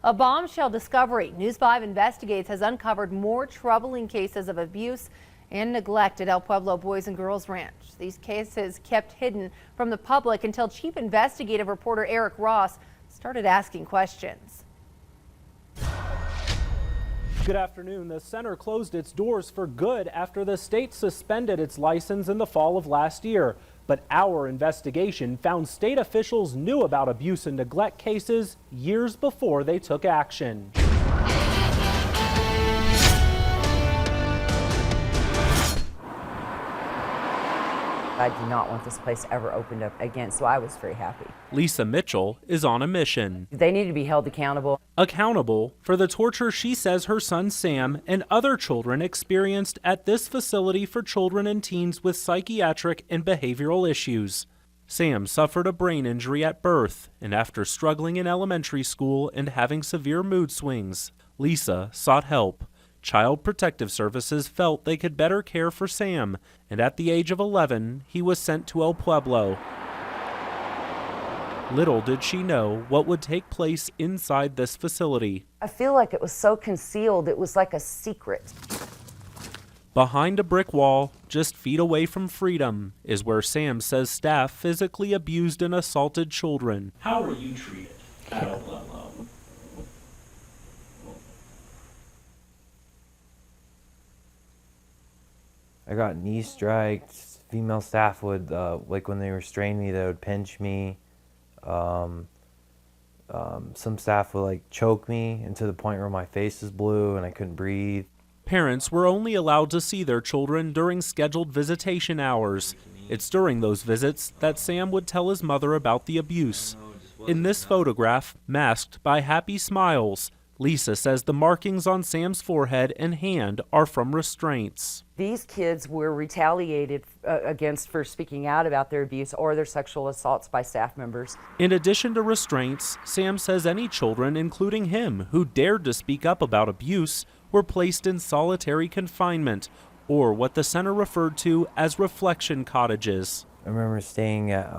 A bombshell discovery. News 5 Investigates has uncovered more troubling cases of abuse and neglect at El Pueblo Boys and Girls Ranch. These cases kept hidden from the public until Chief Investigative Reporter Eric Ross started asking questions. Good afternoon. The center closed its doors for good after the state suspended its license in the fall of last year. But our investigation found state officials knew about abuse and neglect cases years before they took action. I do not want this place ever opened up again, so I was very happy. Lisa Mitchell is on a mission. They need to be held accountable. Accountable for the torture she says her son Sam and other children experienced at this facility for children and teens with psychiatric and behavioral issues. Sam suffered a brain injury at birth, and after struggling in elementary school and having severe mood swings, Lisa sought help. Child Protective Services felt they could better care for Sam, and at the age of 11, he was sent to El Pueblo. Little did she know what would take place inside this facility. I feel like it was so concealed, it was like a secret. Behind a brick wall, just feet away from freedom, is where Sam says staff physically abused and assaulted children. How were you treated at El Pueblo? I got knee strikes. Female staff would, like when they restrained me, they would pinch me. Some staff would like choke me and to the point where my face is blue and I couldn't breathe. Parents were only allowed to see their children during scheduled visitation hours. It's during those visits that Sam would tell his mother about the abuse. In this photograph, masked by happy smiles, Lisa says the markings on Sam's forehead and hand are from restraints. These kids were retaliated against for speaking out about their abuse or their sexual assaults by staff members. In addition to restraints, Sam says any children, including him, who dared to speak up about abuse, were placed in solitary confinement, or what the center referred to as reflection cottages. I remember staying at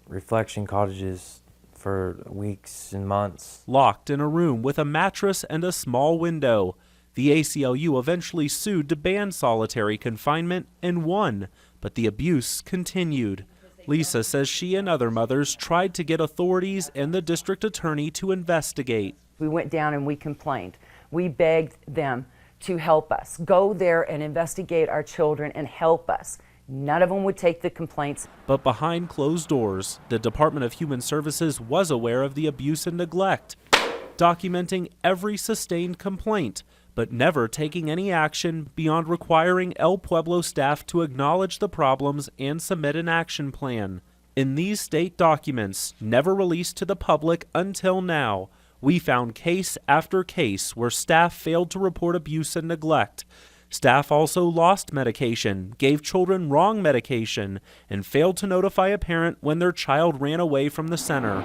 reflection cottages for weeks and months. Locked in a room with a mattress and a small window. The ACLU eventually sued to ban solitary confinement and won, but the abuse continued. Lisa says she and other mothers tried to get authorities and the district attorney to investigate. We went down and we complained. We begged them to help us. Go there and investigate our children and help us. None of them would take the complaints. But behind closed doors, the Department of Human Services was aware of the abuse and neglect, documenting every sustained complaint, but never taking any action beyond requiring El Pueblo staff to acknowledge the problems and submit an action plan. In these state documents, never released to the public until now, we found case after case where staff failed to report abuse and neglect. Staff also lost medication, gave children wrong medication, and failed to notify a parent when their child ran away from the center.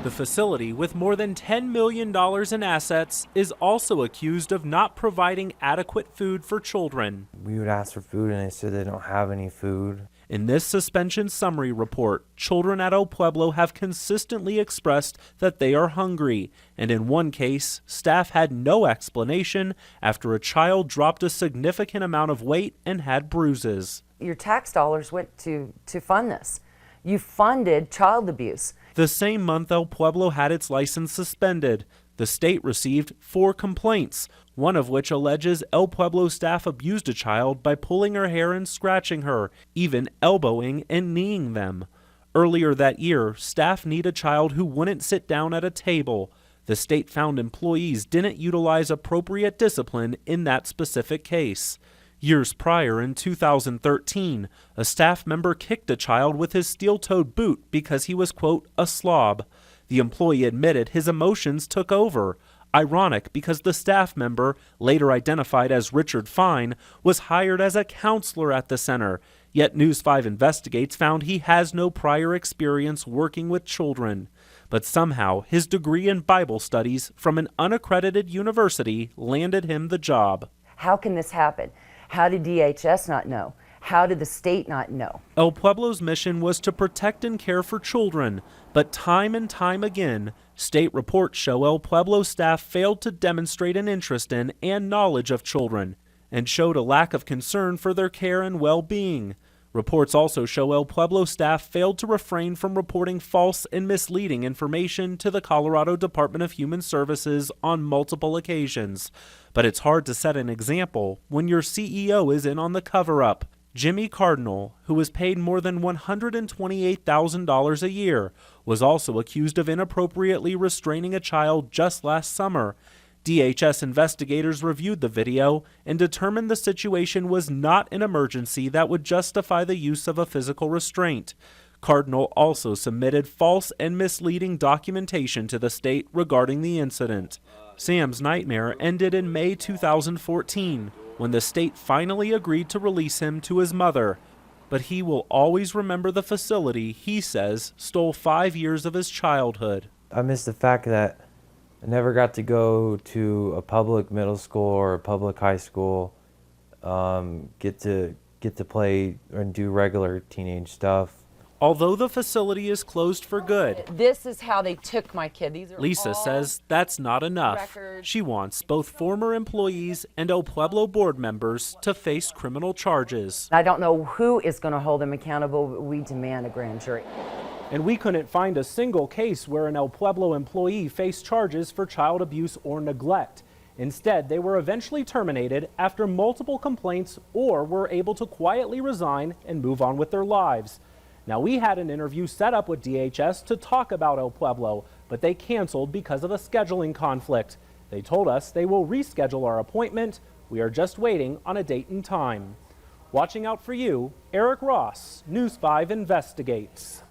The facility, with more than $10 million in assets, is also accused of not providing adequate food for children. We would ask for food and they said they don't have any food. In this suspension summary report, children at El Pueblo have consistently expressed that they are hungry, and in one case, staff had no explanation after a child dropped a significant amount of weight and had bruises. Your tax dollars went to fund this. You funded child abuse. The same month El Pueblo had its license suspended. The state received 4 complaints, one of which alleges El Pueblo staff abused a child by pulling her hair and scratching her, even elbowing and kneeing them. Earlier that year, staff kneed a child who wouldn't sit down at a table. The state found employees didn't utilize appropriate discipline in that specific case. Years prior, in 2013, a staff member kicked a child with his steel-toed boot because he was, quote, a slob. The employee admitted his emotions took over. Ironic because the staff member, later identified as Richard Fine, was hired as a counselor at the center. Yet News 5 Investigates found he has no prior experience working with children. But somehow his degree in Bible studies from an unaccredited university landed him the job. How can this happen? How did DHS not know? How did the state not know? El Pueblo's mission was to protect and care for children, but time and time again, State reports show El Pueblo staff failed to demonstrate an interest in and knowledge of children and showed a lack of concern for their care and well-being. Reports also show El Pueblo staff failed to refrain from reporting false and misleading information to the Colorado Department of Human Services on multiple occasions. But it's hard to set an example when your CEO is in on the cover-up. Jimmy Cardinal, who was paid more than $128,000 a year, was also accused of inappropriately restraining a child just last summer. DHS investigators reviewed the video and determined the situation was not an emergency that would justify the use of a physical restraint. Cardinal also submitted false and misleading documentation to the state regarding the incident. Sam's nightmare ended in May 2014 when the state finally agreed to release him to his mother. But he will always remember the facility he says stole 5 years of his childhood. I miss the fact that I never got to go to a public middle school or a public high school, get to play and do regular teenage stuff. Although the facility is closed for good, This is how they took my kid. These are Lisa all says that's not enough. records. She wants both former employees and El Pueblo board members to face criminal charges. I don't know who is going to hold them accountable, but we demand a grand jury. And we couldn't find a single case where an El Pueblo employee faced charges for child abuse or neglect. Instead, they were eventually terminated after multiple complaints or were able to quietly resign and move on with their lives. Now, we had an interview set up with DHS to talk about El Pueblo, but they canceled because of a scheduling conflict. They told us they will reschedule our appointment. We are just waiting on a date and time. Watching out for you, Eric Ross, News 5 Investigates.